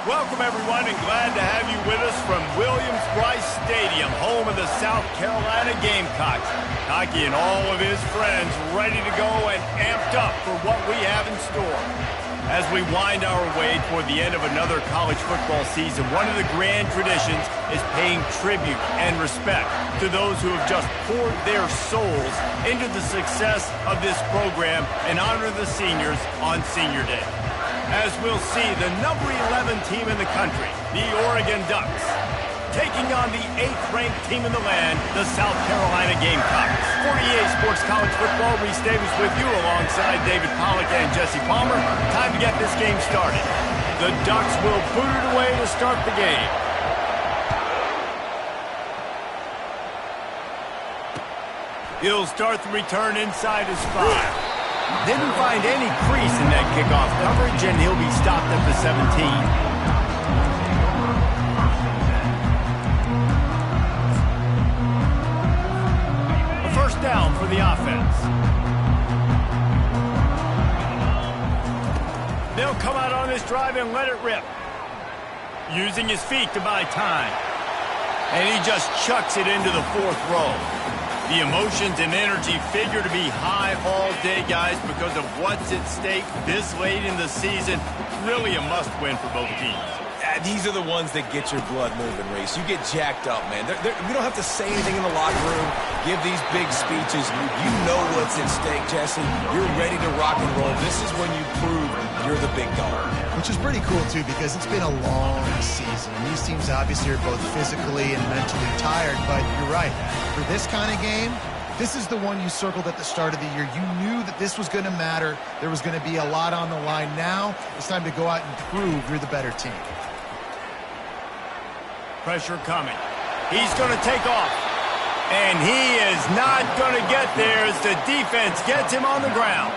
Welcome, everyone, and glad to have you with us from Williams-Brice Stadium, home of the South Carolina Gamecocks. Hockey and all of his friends ready to go and amped up for what we have in store. As we wind our way toward the end of another college football season, one of the grand traditions is paying tribute and respect to those who have just poured their souls into the success of this program and honor the seniors on Senior Day. As we'll see, the number 11 team in the country, the Oregon Ducks, taking on the 8th-ranked team in the land, the South Carolina Gamecocks. 48 Sports College Football, Reese Davis with you alongside David Pollack and Jesse Palmer. Time to get this game started. The Ducks will boot it away to start the game. He'll start the return inside his 5. Didn't find any crease in that kickoff coverage, and he'll be stopped at the 17. A first down for the offense. They'll come out on this drive and let it rip. Using his feet to buy time. And he just chucks it into the 4th row. The emotions and energy figure to be high all day, guys, because of what's at stake this late in the season. Really a must-win for both teams. These are the ones that get your blood moving, Reese. You get jacked up, man. We don't have to say anything in the locker room, give these big speeches. You know what's at stake, Jesse. You're ready to rock and roll. This is when you prove you're the big dog. Which is pretty cool, too, because it's been a long season. And these teams obviously are both physically and mentally tired, but you're right. For this kind of game, this is the one you circled at the start of the year. You knew that this was going to matter. There was going to be a lot on the line. Now it's time to go out and prove you're the better team. Pressure coming. He's going to take off. And he is not going to get there as the defense gets him on the ground.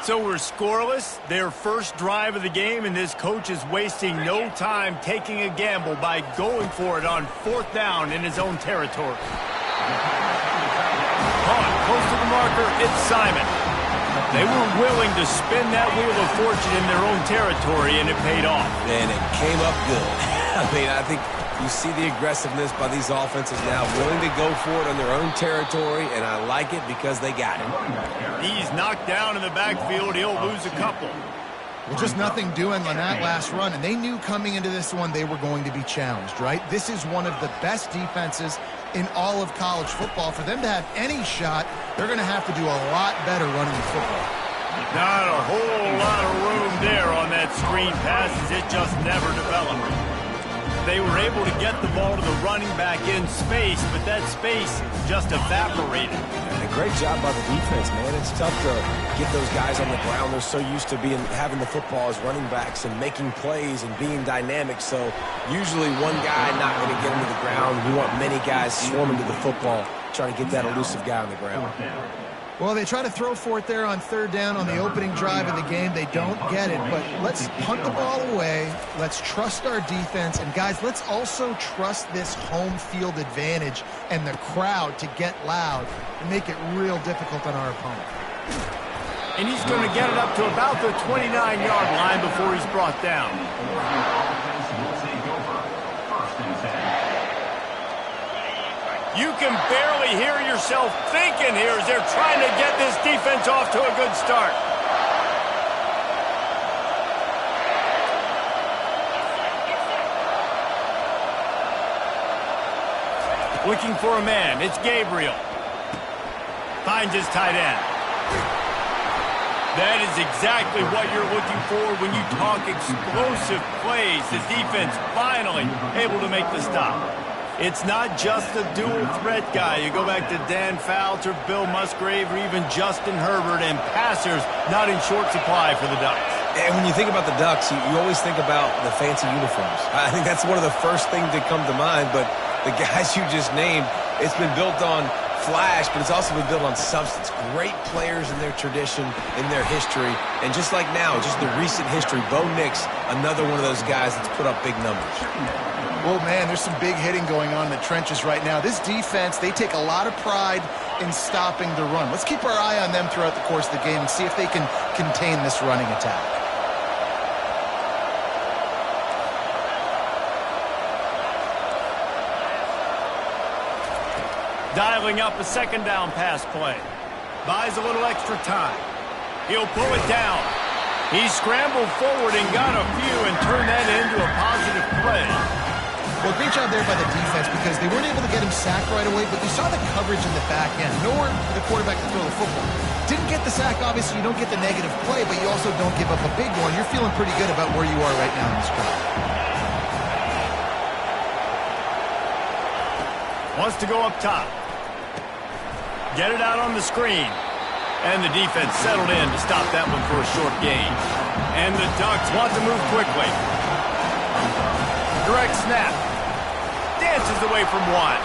So we're scoreless, their first drive of the game, and this coach is wasting no time taking a gamble by going for it on 4th down in his own territory. Caught close to the marker, it's Simon. They were willing to spin that wheel of fortune in their own territory, and it paid off. And it came up good. I think you see the aggressiveness by these offenses now, willing to go for it on their own territory, and I like it because they got it. He's knocked down in the backfield. He'll lose a couple. Well, just nothing doing on that last run, and they knew coming into this one they were going to be challenged, right? This is one of the best defenses in all of college football. For them to have any shot, they're going to have to do a lot better running the football. Not a whole lot of room there on that screen pass as it just never developed. They were able to get the ball to the running back in space, but that space just evaporated. And a great job by the defense, man. It's tough to get those guys on the ground. They're so used to having the football as running backs and making plays and being dynamic. So usually one guy not going to get him to the ground. We want many guys swarming to the football, trying to get that elusive guy on the ground. Well, they try to throw for it there on 3rd down on the opening drive of the game. They don't get it, but let's punt the ball away. Let's trust our defense. And, guys, let's also trust this home field advantage and the crowd to get loud and make it real difficult on our opponent. And he's going to get it up to about the 29-yard line before he's brought down. You can barely hear yourself thinking here as they're trying to get this defense off to a good start. Looking for a man. It's Gabriel. Finds his tight end. That is exactly what you're looking for when you talk explosive plays. The defense finally able to make the stop. It's not just a dual threat guy. You go back to Dan Fouts or Bill Musgrave or even Justin Herbert, and passers not in short supply for the Ducks. And when you think about the Ducks, you always think about the fancy uniforms. I think that's one of the first things that come to mind, but the guys you just named, it's been built on flash, but it's also been built on substance. Great players in their tradition, in their history, and just like now, just the recent history, Bo Nix, another one of those guys that's put up big numbers. Well, man, there's some big hitting going on in the trenches right now. This defense, they take a lot of pride in stopping the run. Let's keep our eye on them throughout the course of the game and see if they can contain this running attack. Dialing up a second down pass play. Buys a little extra time. He'll pull it down. He scrambled forward and got a few and turned that into a positive play. Well, great job there by the defense because they weren't able to get him sacked right away, but you saw the coverage in the back end. Nowhere for the quarterback to throw the football. Didn't get the sack, obviously. You don't get the negative play, but you also don't give up a big one. You're feeling pretty good about where you are right now in this drive. Wants to go up top. Get it out on the screen. And the defense settled in to stop that one for a short gain. And the Ducks want to move quickly. Direct snap. Dances away from one.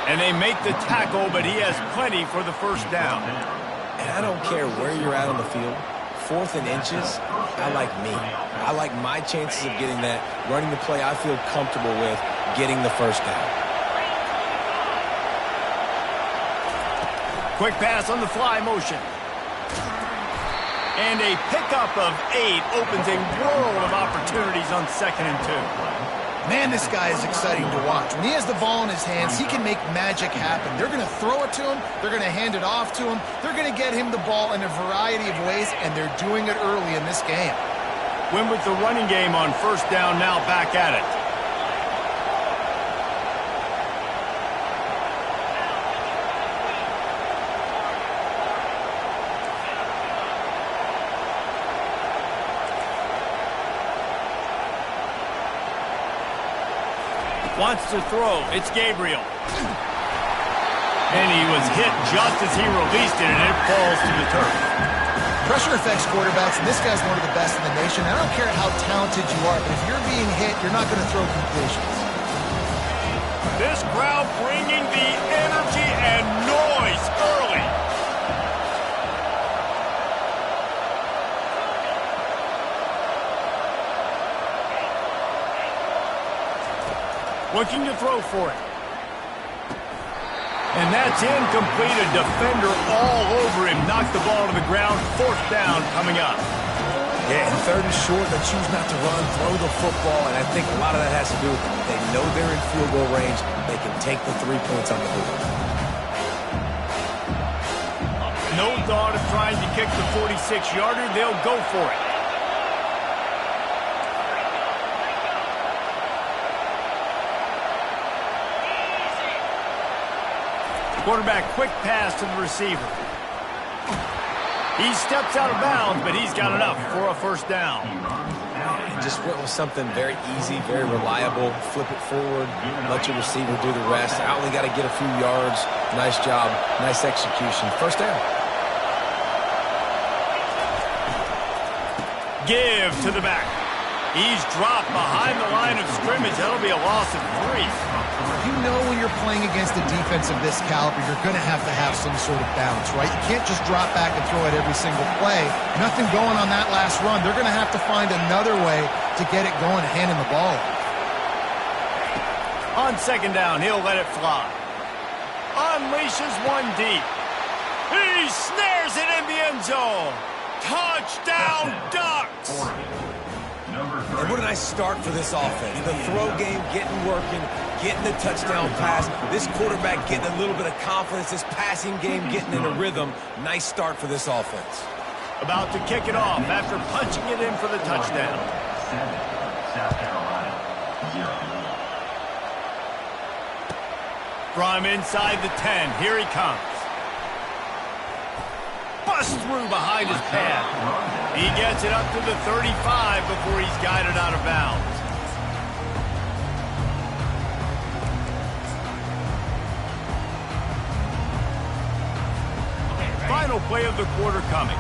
And they make the tackle, but he has plenty for the first down. And I don't care where you're at on the field. 4th and inches, I like me. I like my chances of getting that, running the play I feel comfortable with, getting the first down. Quick pass on the fly motion. And a pickup of 8 opens a world of opportunities on 2nd and 2. Man, this guy is exciting to watch. When he has the ball in his hands, he can make magic happen. They're going to throw it to him. They're going to hand it off to him. They're going to get him the ball in a variety of ways, and they're doing it early in this game. Win with the running game on first down, now back at it. Wants to throw. It's Gabriel. And he was hit just as he released it, and it falls to the turf. Pressure affects quarterbacks, and this guy's one of the best in the nation. I don't care how talented you are, but if you're being hit, you're not going to throw completions. This crowd bringing the energy and noise early. Looking to throw for it. And that's incomplete. A defender all over him. Knocked the ball to the ground. 4th down coming up. Yeah, and 3rd and short, they choose not to run, throw the football, and I think a lot of that has to do with they know they're in field goal range. They can take the 3 points on the board. No thought of trying to kick the 46-yarder. They'll go for it. Quarterback, quick pass to the receiver. He steps out of bounds, but he's got enough for a first down. Just went with something very easy, very reliable. Flip it forward, let your receiver do the rest. I only got to get a few yards. Nice job, nice execution. First down. Give to the back. He's dropped behind the line of scrimmage. That'll be a loss of 3. You know when you're playing against a defense of this caliber, you're going to have some sort of balance, right? You can't just drop back and throw it every single play. Nothing going on that last run. They're going to have to find another way to get it going, handing the ball off. On 2nd down, he'll let it fly. Unleashes one deep. He snares it in the end zone. Touchdown, Ducks! And what a nice start for this offense. The throw game getting working, getting the touchdown pass. This quarterback getting a little bit of confidence. This passing game getting in a rhythm. Nice start for this offense. About to kick it off after punching it in for the touchdown. 7, South Carolina, 0. From inside the 10, here he comes. Busts through behind his pad. He gets it up to the 35 before he's guided out of bounds. Final play of the quarter coming.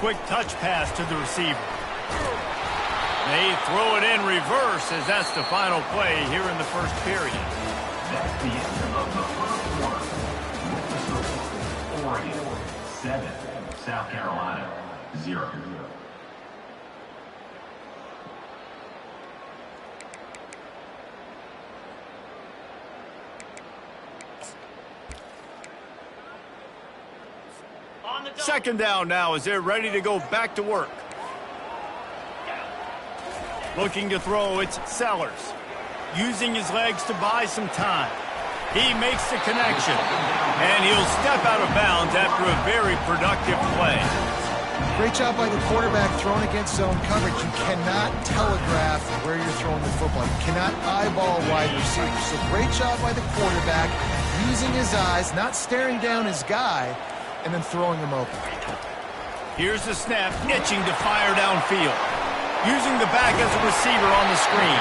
Quick touch pass to the receiver. They throw it in reverse as that's the final play here in the first period. That's the end of the first quarter. Oregon, 7, South Carolina. 0. Second down now as they're ready to go back to work. Looking to throw, it's Sellers. Using his legs to buy some time. He makes the connection. And he'll step out of bounds after a very productive play. Great job by the quarterback throwing against zone coverage. You cannot telegraph where you're throwing the football. You cannot eyeball wide receivers. So great job by the quarterback using his eyes, not staring down his guy, and then throwing him open. Here's the snap, itching to fire downfield. Using the back as a receiver on the screen.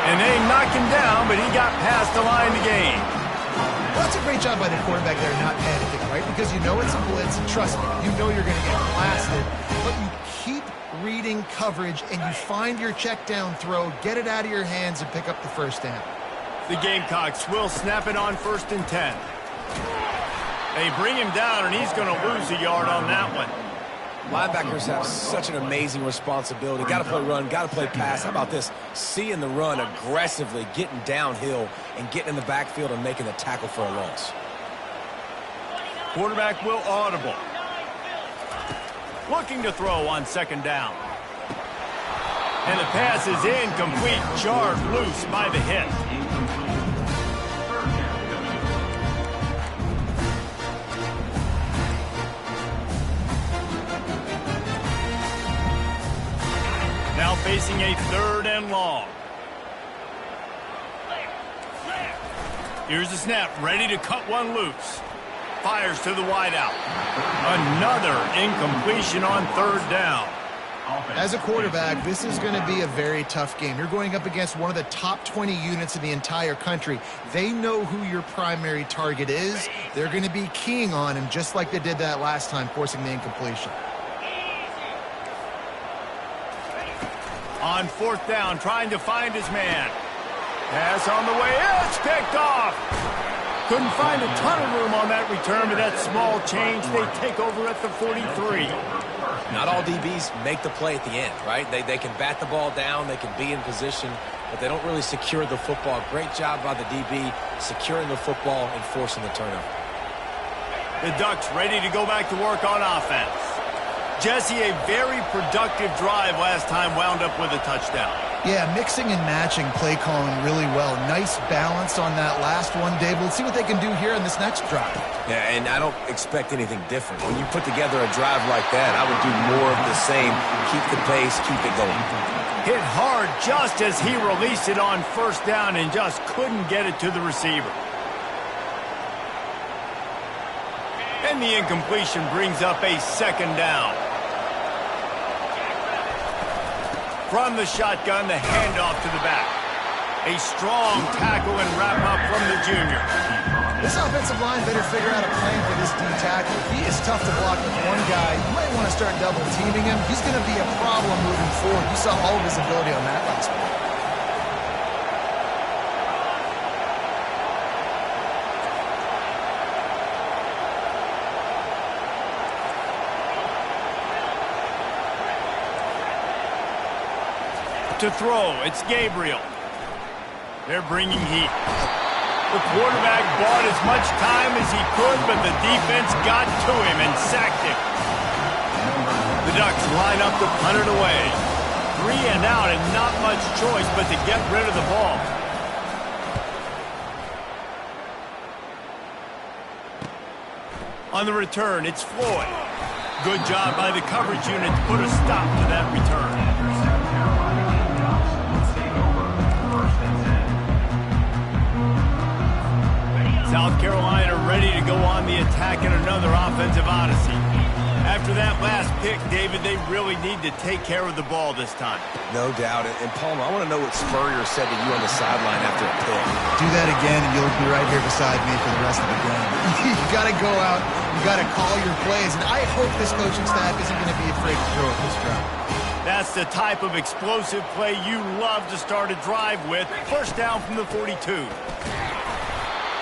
And they knocked him down, but he got past the line to gain. Well, that's a great job by the quarterback there, not panicking, right? Because you know it's a blitz. Trust me, you know you're going to get blasted. But you keep reading coverage, and you find your check down throw, get it out of your hands, and pick up the first down. The Gamecocks will snap it on 1st and 10. They bring him down, and he's going to lose a yard on that one. Linebackers have such an amazing responsibility. Got to play run, got to play pass. How about this? Seeing the run aggressively, getting downhill, and getting in the backfield and making the tackle for a loss. Quarterback will audible. Looking to throw on 2nd down. And the pass is incomplete, jarred loose by the hit. Now facing a 3rd and long. Here's the snap, ready to cut one loose. Fires to the wideout. Another incompletion on 3rd down. As a quarterback, this is going to be a very tough game. You're going up against one of the top 20 units in the entire country. They know who your primary target is. They're going to be keying on him just like they did that last time, forcing the incompletion. On 4th down, trying to find his man. Pass on the way. It's picked off. Couldn't find a ton of room on that return, but that small change, they take over at the 43. Not all DBs make the play at the end, right? They can bat the ball down, they can be in position, but they don't really secure the football. Great job by the DB securing the football and forcing the turnover. The Ducks ready to go back to work on offense. Jesse, a very productive drive last time, wound up with a touchdown. Yeah, mixing and matching play calling really well. Nice balance on that last one, Dave. Let's see what they can do here in this next drive. Yeah, and I don't expect anything different. When you put together a drive like that, I would do more of the same. Keep the pace, keep it going. Hit hard just as he released it on 1st down and just couldn't get it to the receiver. And the incompletion brings up a 2nd down. From the shotgun, the handoff to the back. A strong tackle and wrap-up from the junior. This offensive line better figure out a plan for this D tackle. He is tough to block with one guy. You might want to start double-teaming him. He's going to be a problem moving forward. You saw all of his ability on that last one. To throw, it's Gabriel. They're bringing heat. The quarterback bought as much time as he could, but the defense got to him and sacked him. The Ducks line up to punt it away. 3 and out and not much choice but to get rid of the ball. On the return, it's Floyd. Good job by the coverage unit to put a stop to that return. South Carolina ready to go on the attack in another offensive odyssey. After that last pick, David, they really need to take care of the ball this time. No doubt. And Palmer, I want to know what Spurrier said to you on the sideline after a pick. Do that again, and you'll be right here beside me for the rest of the game. You got to go out. You got to call your plays. And I hope this coaching staff isn't going to be afraid to throw at this drive. That's the type of explosive play you love to start a drive with. 1st down from the 42.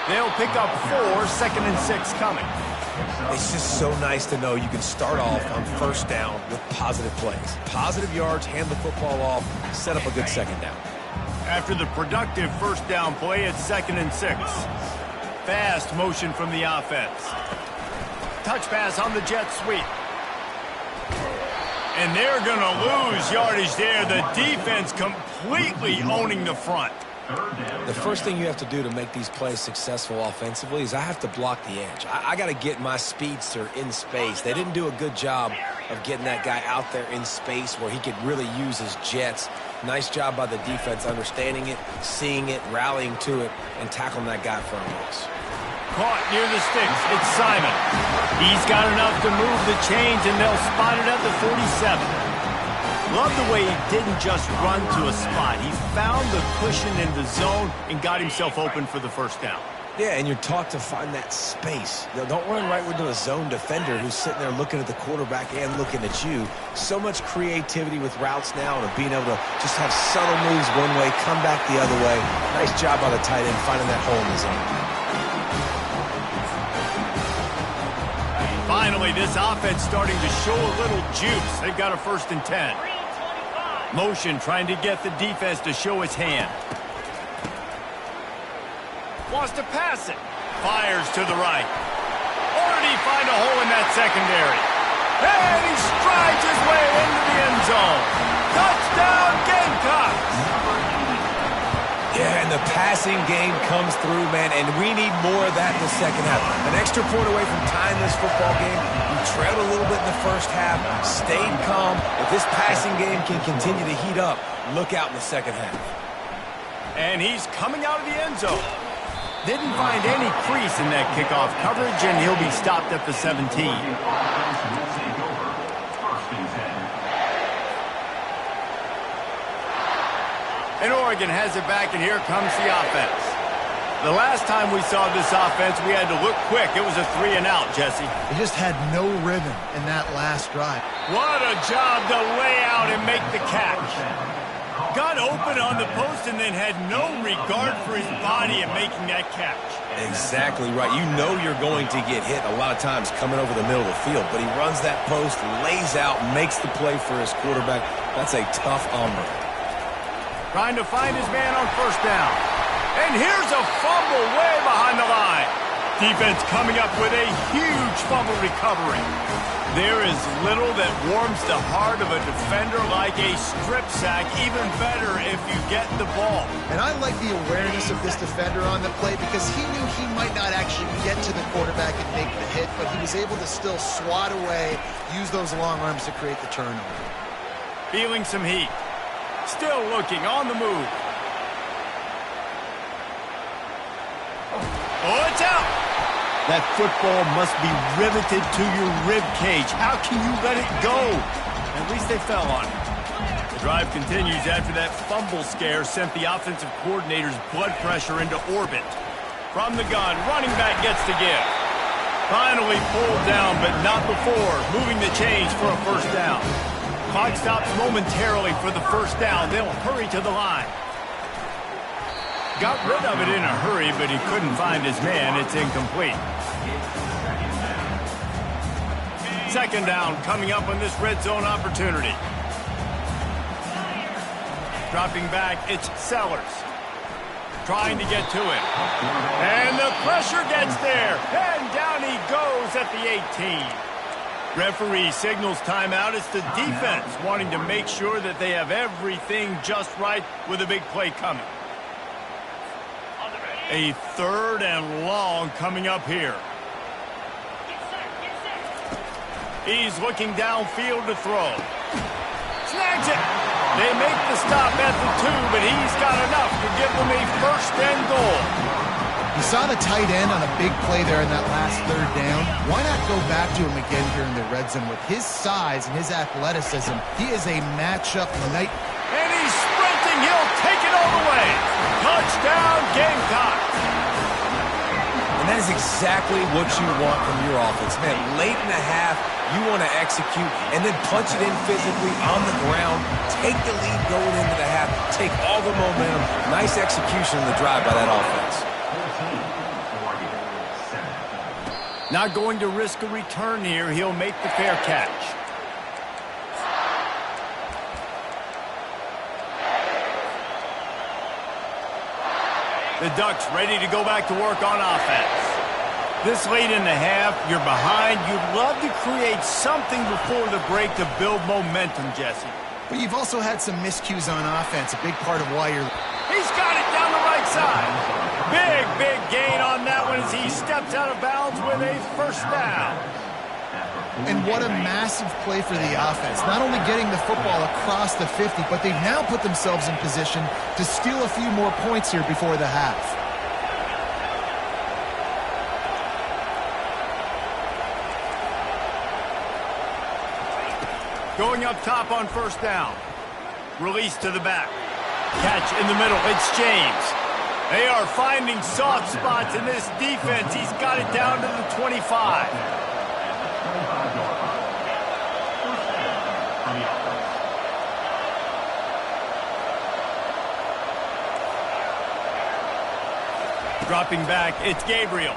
They'll pick up 4, 2nd and 6 coming. It's just so nice to know you can start off on first down with positive plays. Positive yards, hand the football off, set up a good second down. After the productive first down play, it's 2nd and 6. Fast motion from the offense. Touch pass on the jet sweep. And they're going to lose yardage there. The defense completely owning the front. The first thing you have to do to make these plays successful offensively is I have to block the edge. I got to get my speedster in space. They didn't do a good job of getting that guy out there in space where he could really use his jets. Nice job by the defense understanding it, seeing it, rallying to it, and tackling that guy for a loss. Caught near the sticks. It's Simon. He's got enough to move the chains, and they'll spot it at the 47. Love the way he didn't just run to a spot. He found the cushion in the zone and got himself open for the first down. Yeah, and you're taught to find that space. You know, don't run right into a zone defender who's sitting there looking at the quarterback and looking at you. So much creativity with routes now and being able to just have subtle moves one way, come back the other way. Nice job by the tight end finding that hole in the zone. Finally, this offense starting to show a little juice. They've got a 1st and 10. Motion trying to get the defense to show his hand. Wants to pass it. Fires to the right. Or did he find a hole in that secondary? And he strides his way into the end zone. Touchdown, Gamecocks! Yeah, and the passing game comes through, man, and we need more of that in the second half. An extra point away from tying this football game. We trailed a little bit in the first half, stayed calm. If this passing game can continue to heat up, look out in the second half. And he's coming out of the end zone. Didn't find any crease in that kickoff coverage, and he'll be stopped at the 17. And Oregon has it back, and here comes the offense. The last time we saw this offense, we had to look quick. It was a 3-and-out, Jesse. They just had no rhythm in that last drive. What a job to lay out and make the catch. Got open on the post and then had no regard for his body in making that catch. Exactly right. You know you're going to get hit a lot of times coming over the middle of the field, but he runs that post, lays out, makes the play for his quarterback. That's a tough hombre. Trying to find his man on first down. And here's a fumble way behind the line. Defense coming up with a huge fumble recovery. There is little that warms the heart of a defender like a strip sack. Even better if you get the ball. And I like the awareness of this defender on the play because he knew he might not actually get to the quarterback and make the hit, but he was able to still swat away, use those long arms to create the turnover. Feeling some heat. Still looking on the move. Oh, it's out. That football must be riveted to your rib cage. How can you let it go? At least they fell on it. The drive continues after that fumble scare sent the offensive coordinator's blood pressure into orbit. From the gun, running back gets to give. Finally pulled down, but not before moving the chains for a first down. Clock stops momentarily for the first down. They'll hurry to the line. Got rid of it in a hurry, but he couldn't find his man. It's incomplete. Second down coming up on this red zone opportunity. Dropping back, it's Sellers. Trying to get to it. And the pressure gets there. And down he goes at the 18. Referee signals timeout. It's the defense wanting to make sure that they have everything just right with a big play coming. A third and long coming up here. He's looking downfield to throw. Snags it. They make the stop at the 2, but he's got enough to give them a first and goal. You saw the tight end on a big play there in that last third down. Why not go back to him again here in the red zone? With his size and his athleticism, he is a matchup night. And he's sprinting. He'll take it all the way. Touchdown, Gamecocks. And that is exactly what you want from your offense. Man, late in the half, you want to execute and then punch it in physically on the ground. Take the lead going into the half. Take all the momentum. Nice execution in the drive by that offense. Not going to risk a return here. He'll make the fair catch. The Ducks ready to go back to work on offense. This late in the half, you're behind. You'd love to create something before the break to build momentum, Jesse. But you've also had some miscues on offense, a big part of why you're... He's got it down the right side. Big gain on that one as he steps out of bounds with a first down. And what a massive play for the offense. Not only getting the football across the 50, but they've now put themselves in position to steal a few more points here before the half. Going up top on first down. Release to the back. Catch in the middle. It's James. They are finding soft spots in this defense. He's got it down to the 25. Dropping back, it's Gabriel.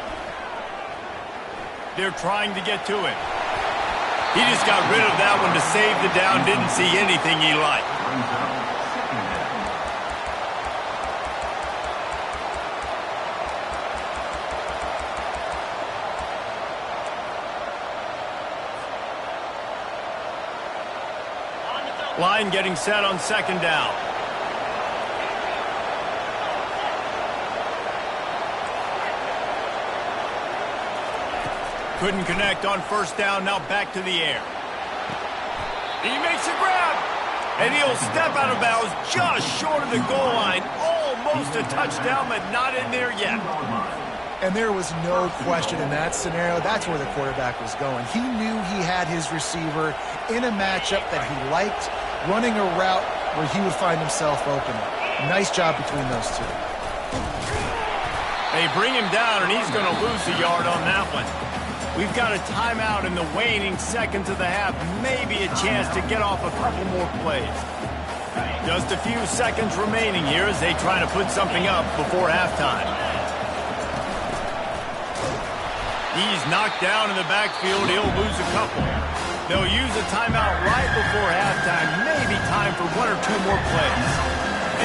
They're trying to get to it. He just got rid of that one to save the down. Didn't see anything he liked. Line getting set on second down. Couldn't connect on first down. Now back to the air. He makes a grab. And he'll step out of bounds just short of the goal line. Almost a touchdown, but not in there yet. And there was no question in that scenario. That's where the quarterback was going. He knew he had his receiver in a matchup that he liked, running a route where he would find himself open. Nice job between those two. They bring him down, and he's going to lose a yard on that one. We've got a timeout in the waning seconds of the half. Maybe a chance to get off a couple more plays. Just a few seconds remaining here as they try to put something up before halftime. He's knocked down in the backfield. He'll lose a couple. They'll use a timeout right before halftime. Maybe time for one or two more plays.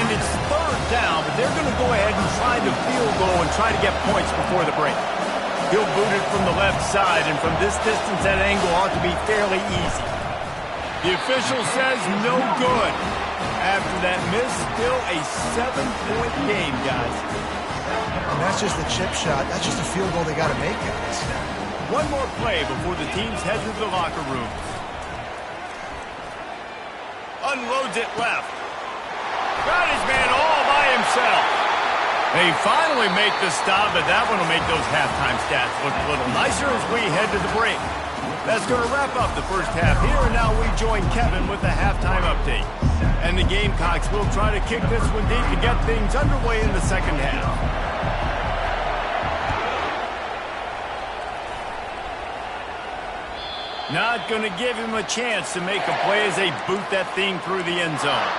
And it's third down, but they're going to go ahead and try the field goal and try to get points before the break. He'll boot it from the left side, and from this distance, that angle ought to be fairly easy. The official says no good. After that miss, still a 7-point game, guys. And that's just the chip shot. That's just a field goal they got to make, guys. One more play before the teams head to the locker rooms. Unloads it left. Got his man all by himself. They finally make the stop, but that one will make those halftime stats look a little nicer as we head to the break. That's going to wrap up the first half here, and now we join Kevin with the halftime update. And the Gamecocks will try to kick this one deep to get things underway in the second half. Not going to give him a chance to make a play as they boot that thing through the end zone.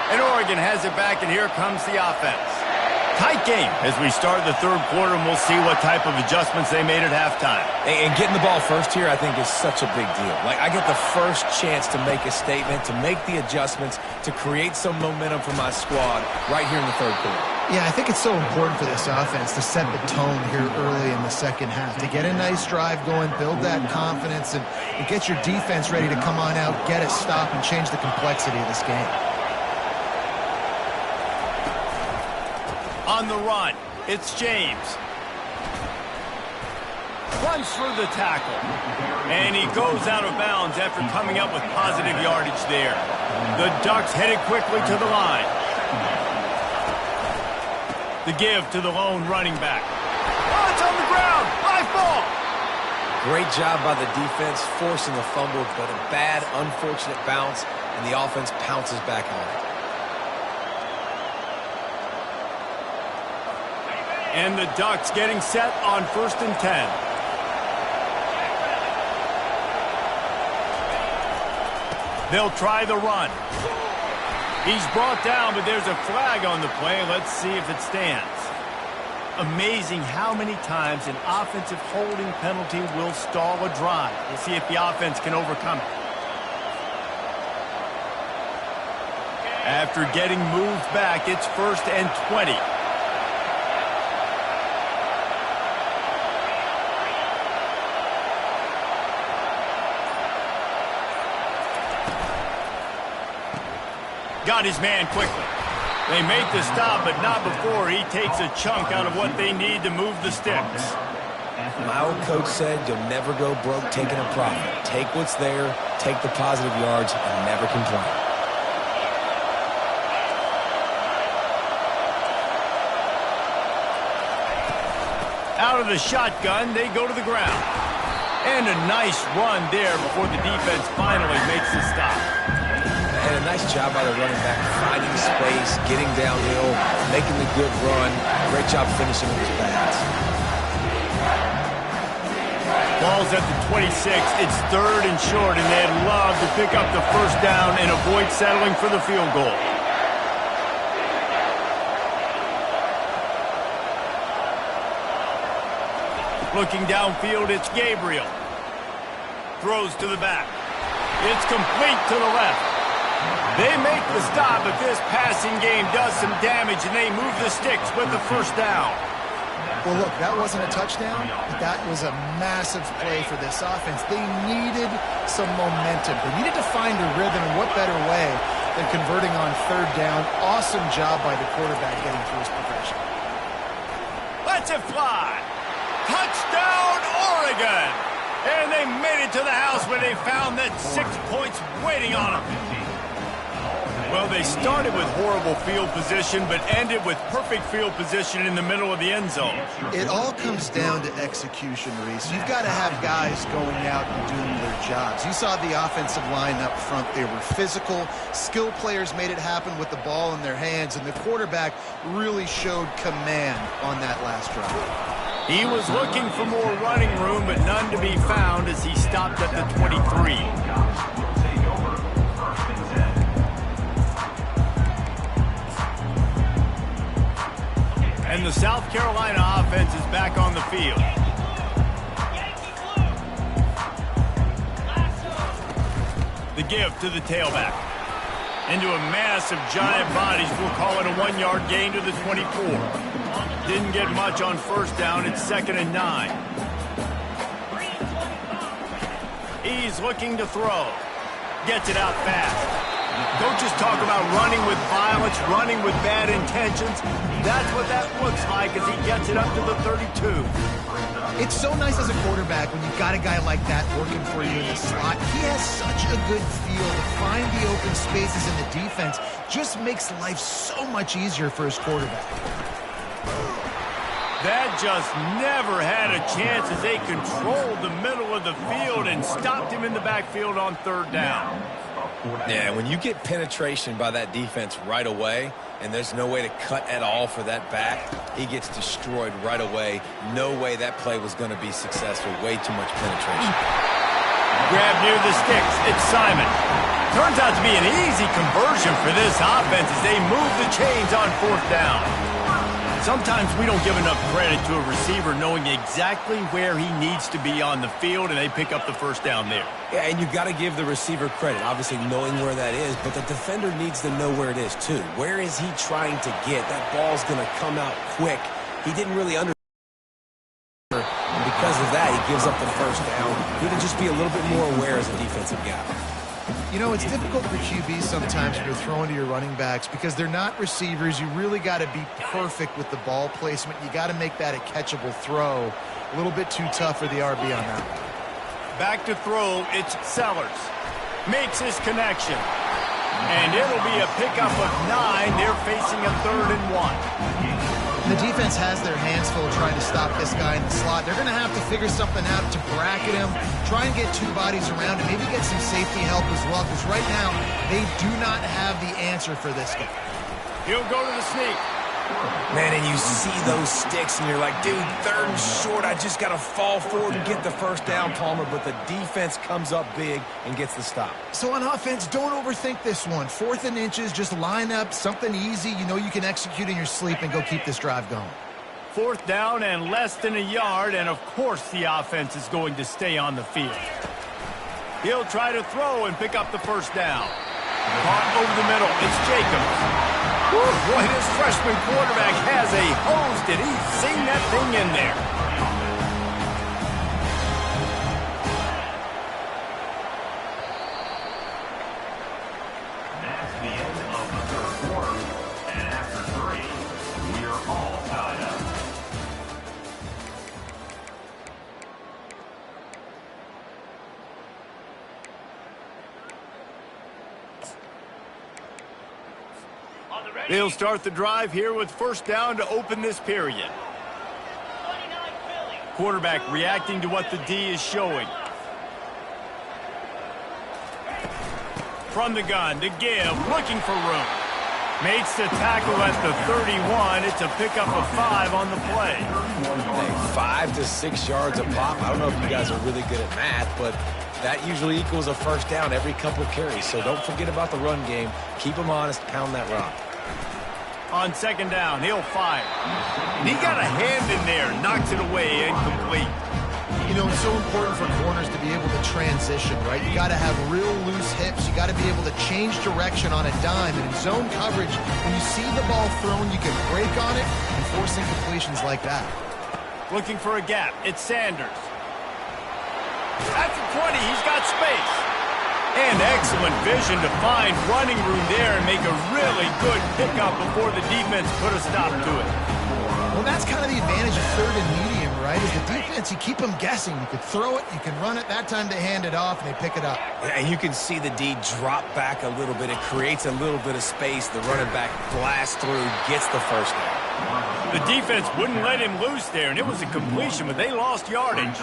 And Oregon has it back, and here comes the offense. Tight game as we start the third quarter, and we'll see what type of adjustments they made at halftime. And getting the ball first here, I think, is such a big deal. Like, I get the first chance to make a statement, to make the adjustments, to create some momentum for my squad right here in the third quarter. Yeah, I think it's so important for this offense to set the tone here early in the second half, to get a nice drive going, build that confidence, and get your defense ready to come on out, get a stop, and change the complexity of this game. On the run, it's James. Runs for the tackle. And he goes out of bounds after coming up with positive yardage there. The Ducks headed quickly to the line. The give to the lone running back. Oh, it's on the ground. High ball. Great job by the defense, forcing the fumble, but a bad, unfortunate bounce, and the offense pounces back on it. And the Ducks getting set on 1st and 10. They'll try the run. He's brought down, but there's a flag on the play. Let's see if it stands. Amazing how many times an offensive holding penalty will stall a drive. We'll see if the offense can overcome it. After getting moved back, it's 1st and 20. Got his man quickly. They make the stop, but not before he takes a chunk out of what they need to move the sticks. My old coach said you'll never go broke taking a profit. Take what's there, take the positive yards, and never complain. Out of the shotgun, they go to the ground. And a nice run there before the defense finally makes the stop. And a nice job by the running back, finding space, getting downhill, making the good run. Great job finishing with his pads. Ball's at the 26. It's 3rd and short, and they'd love to pick up the first down and avoid settling for the field goal. Looking downfield, it's Gabriel. Throws to the back. It's complete to the left. They make the stop, but this passing game does some damage, and they move the sticks with the first down. Well, look, that wasn't a touchdown, but that was a massive play for this offense. They needed some momentum. They needed to find a rhythm, and what better way than converting on 3rd down. Awesome job by the quarterback getting through his progression. Let's it fly. Touchdown, Oregon! And they made it to the house where they found that 6 points waiting on them. Well, they started with horrible field position, but ended with perfect field position in the middle of the end zone. It all comes down to execution, Reese. You've got to have guys going out and doing their jobs. You saw the offensive line up front. They were physical. Skill players made it happen with the ball in their hands, and the quarterback really showed command on that last drive. He was looking for more running room, but none to be found as he stopped at the 23. And the South Carolina offense is back on the field. The give to the tailback. Into a mass of giant bodies. We'll call it a 1-yard gain to the 24. Didn't get much on first down. It's 2nd and 9. He's looking to throw. Gets it out fast. Coaches talk about running with violence, running with bad intentions. That's what that looks like as he gets it up to the 32. It's so nice as a quarterback when you've got a guy like that working for you in the slot. He has such a good feel to find the open spaces in the defense. Just makes life so much easier for his quarterback. That just never had a chance as they controlled the middle of the field and stopped him in the backfield on 3rd down. Yeah, when you get penetration by that defense right away, and there's no way to cut at all for that back, he gets destroyed right away. No way that play was going to be successful. Way too much penetration. Grab near the sticks. It's Simon. Turns out to be an easy conversion for this offense as they move the chains on 4th down. Sometimes we don't give enough credit to a receiver knowing exactly where he needs to be on the field, and they pick up the first down there. Yeah, and you've got to give the receiver credit, obviously knowing where that is, but the defender needs to know where it is too. Where is he trying to get? That ball's going to come out quick. He didn't really understand, and because of that, he gives up the first down. He need to just be a little bit more aware as a defensive guy. You know, it's difficult for QBs sometimes when you're throwing to your running backs because they're not receivers. You really got to be perfect with the ball placement. You got to make that a catchable throw. A little bit too tough for the RB on that one. Back to throw, it's Sellers. Makes his connection. And it'll be a pickup of 9. They're facing a 3rd and 1. The defense has their hands full trying to stop this guy in the slot. They're going to have to figure something out to bracket him, try and get 2 bodies around him, maybe get some safety help as well, because right now they do not have the answer for this guy. He'll go to the sneak. Man, and you see those sticks, and you're like, dude, 3rd and short. I just got to fall forward and get the first down, Palmer. But the defense comes up big and gets the stop. So on offense, don't overthink this one. 4th and inches, just line up something easy you know you can execute in your sleep and go keep this drive going. 4th down and less than a yard, and of course the offense is going to stay on the field. He'll try to throw and pick up the first down. Caught over the middle. It's Jacobs. Woo, boy, this freshman quarterback has a hose. Did he sing that thing in there? That's the end of the 3rd quarter. And after 3, we are all tied up. They'll start the drive here with first down to open this period. Quarterback reacting to what the D is showing. From the gun to give, looking for room. Makes the tackle at the 31. It's a pickup of 5 on the play. Hey, 5 to 6 yards a pop. I don't know if you guys are really good at math, but that usually equals a first down every couple carries. So don't forget about the run game. Keep them honest. Pound that rock. On 2nd down, he'll fire. And he got a hand in there, knocks it away, incomplete. You know, it's so important for corners to be able to transition, right? You got to have real loose hips. You got to be able to change direction on a dime. And in zone coverage, when you see the ball thrown, you can break on it and force incompletions like that. Looking for a gap. It's Sanders. At the 20, he's got space. And excellent vision to find running room there and make a really good pickup before the defense put a stop to it. Well, that's kind of the advantage of 3rd and medium, right? Is the defense, you keep them guessing. You could throw it, you can run it. That time they hand it off and they pick it up. And you can see the D drop back a little bit. It creates a little bit of space. The running back blasts through, gets the first down. The defense wouldn't let him loose there, and it was a completion, but they lost yardage.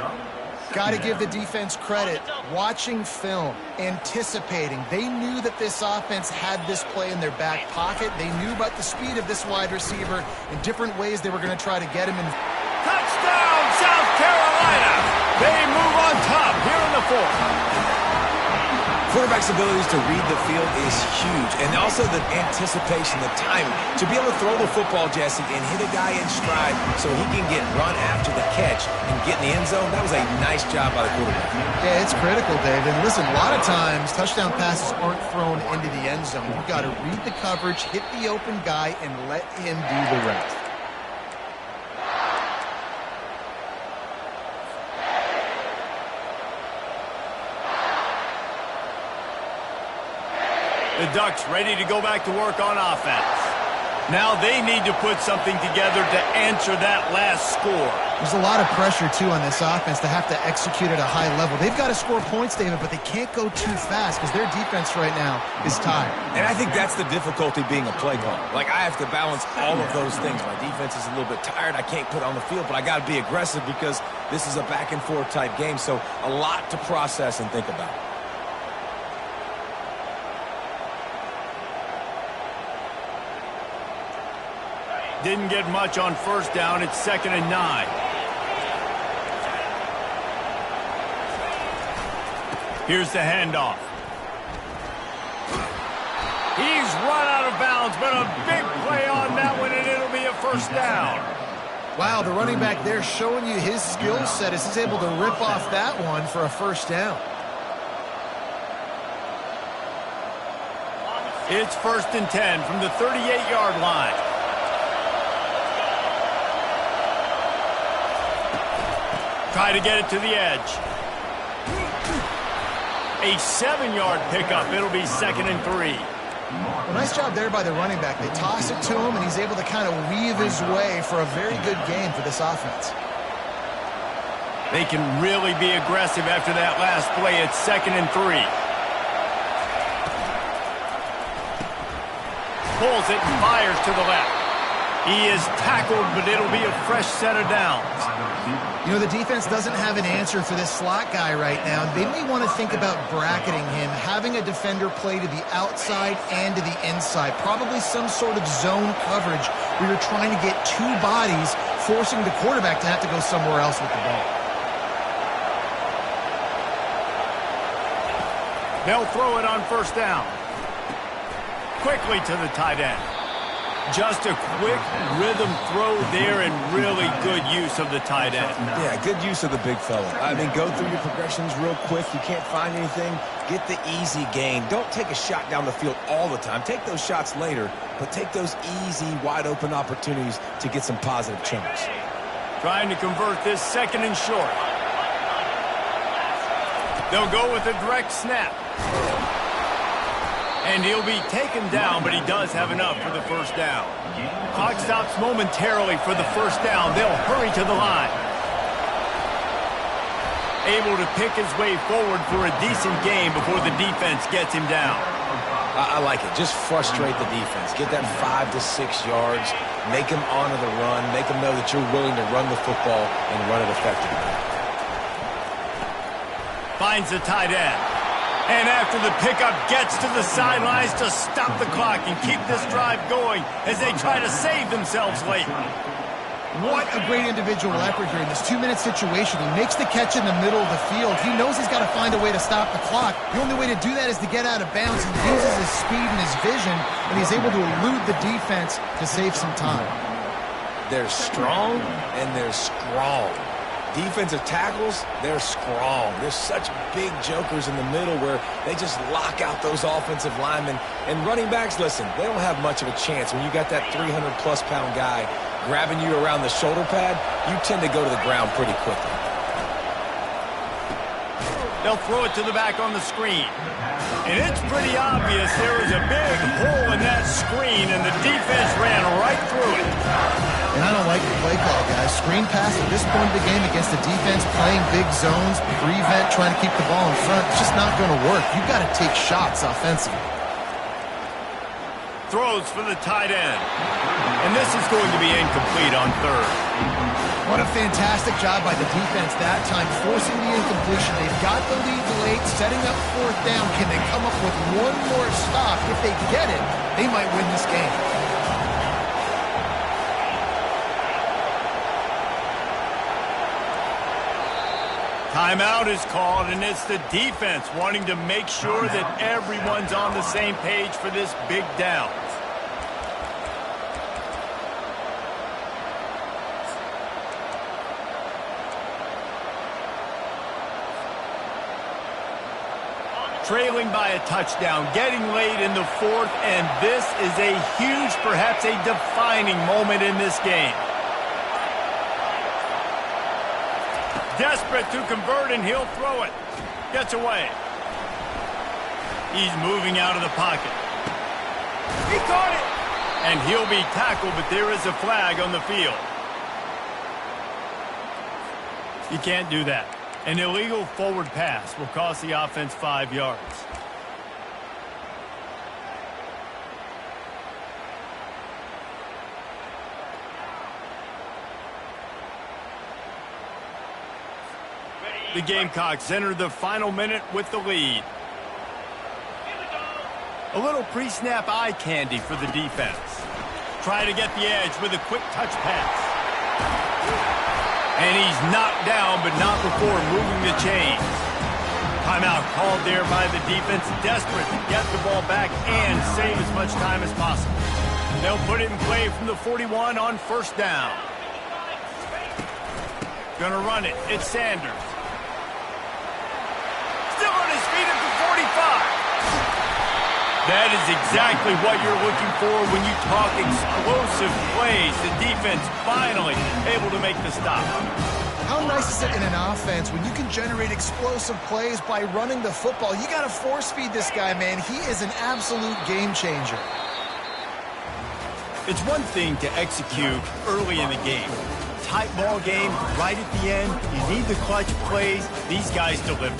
Got to give the defense credit. Watching film, anticipating. They knew that this offense had this play in their back pocket. They knew about the speed of this wide receiver and different ways they were going to try to get him in. Touchdown, South Carolina! They move on top here in the 4th. Quarterback's abilities to read the field is huge, and also the anticipation, the timing. To be able to throw the football, Jesse, and hit a guy in stride so he can get run after the catch and get in the end zone, that was a nice job by the quarterback. Yeah, it's critical, Dave. And listen, a lot of times touchdown passes aren't thrown into the end zone. You've got to read the coverage, hit the open guy, and let him do the rest. The Ducks ready to go back to work on offense. Now they need to put something together to answer that last score. There's a lot of pressure, too, on this offense to have to execute at a high level. They've got to score points, David, but they can't go too fast because their defense right now is tired. And I think that's the difficulty being a play caller. Like, I have to balance all of those things. My defense is a little bit tired. I can't put on the field, but I got to be aggressive because this is a back-and-forth type game. So a lot to process and think about. Didn't get much on first down. It's 2nd and 9. Here's the handoff. He's run out of bounds, but a big play on that one, and it'll be a first down. Wow, the running back there showing you his skill set as he's able to rip off that one for a first down. It's 1st and 10 from the 38-yard line. Try to get it to the edge. A 7-yard pickup. It'll be 2nd and 3. Well, nice job there by the running back. They toss it to him, and he's able to kind of weave his way for a very good game for this offense. They can really be aggressive after that last play. It's 2nd and 3. Pulls it and fires to the left. He is tackled, but it'll be a fresh set of downs. You know, the defense doesn't have an answer for this slot guy right now. They may want to think about bracketing him, having a defender play to the outside and to the inside. Probably some sort of zone coverage where you're trying to get two bodies, forcing the quarterback to have to go somewhere else with the ball. They'll throw it on first down. Quickly to the tight end. Just a quick rhythm throw there and really good use of the tight end. Yeah, good use of the big fella. I mean, go through your progressions real quick. You can't find anything, get the easy gain. Don't take a shot down the field all the time. Take those shots later, but take those easy, wide-open opportunities to get some positive chunks. Trying to convert this second and short. They'll go with a direct snap. And he'll be taken down, but he does have enough for the first down. Clock stops momentarily for the first down. They'll hurry to the line. Able to pick his way forward for a decent gain before the defense gets him down. I like it. Just frustrate the defense. Get that 5 to 6 yards. Make them honor the run. Make them know that you're willing to run the football and run it effectively. Finds the tight end. And after the pickup, gets to the sidelines to stop the clock and keep this drive going as they try to save themselves late. What a great individual effort here in this 2-minute situation. He makes the catch in the middle of the field. He knows he's got to find a way to stop the clock. The only way to do that is to get out of bounds. He uses his speed and his vision, and he's able to elude the defense to save some time. They're strong, and they're strong. Defensive tackles, they're strong. There's such big jokers in the middle where they just lock out those offensive linemen. And running backs, listen, they don't have much of a chance. When you got that 300-plus-pound guy grabbing you around the shoulder pad, you tend to go to the ground pretty quickly. They'll throw it to the back on the screen. And it's pretty obvious there is a big hole in that screen, and the defense ran right through it. And I don't like the play call, guys. Screen pass at this point of the game against the defense, playing big zones, prevent, trying to keep the ball in front. It's just not going to work. You've got to take shots offensively. Throws for the tight end. And this is going to be incomplete on third. What a fantastic job by the defense that time, forcing the incompletion. They've got the lead late, setting up fourth down. Can they come up with one more stop? If they get it, they might win this game. Timeout is called, and it's the defense wanting to make sure that everyone's on the same page for this big down. Trailing by a touchdown, getting late in the fourth, and this is a huge, perhaps a defining moment in this game. Desperate to convert, and he'll throw it. Gets away. He's moving out of the pocket. He caught it! And he'll be tackled, but there is a flag on the field. You can't do that. An illegal forward pass will cost the offense 5 yards. The Gamecocks enter the final minute with the lead. A little pre-snap eye candy for the defense. Try to get the edge with a quick touch pass. And he's knocked down, but not before moving the chains. Timeout called there by the defense, desperate to get the ball back and save as much time as possible. They'll put it in play from the 41 on first down. Gonna run it. It's Sanders. Still on his feet at the 45. That is exactly what you're looking for when you talk explosive plays. The defense finally able to make the stop. How nice is it in an offense when you can generate explosive plays by running the football? You got to force feed this guy, man. He is an absolute game changer. It's one thing to execute early in the game. Tight ball game right at the end. You need the clutch plays. These guys deliver.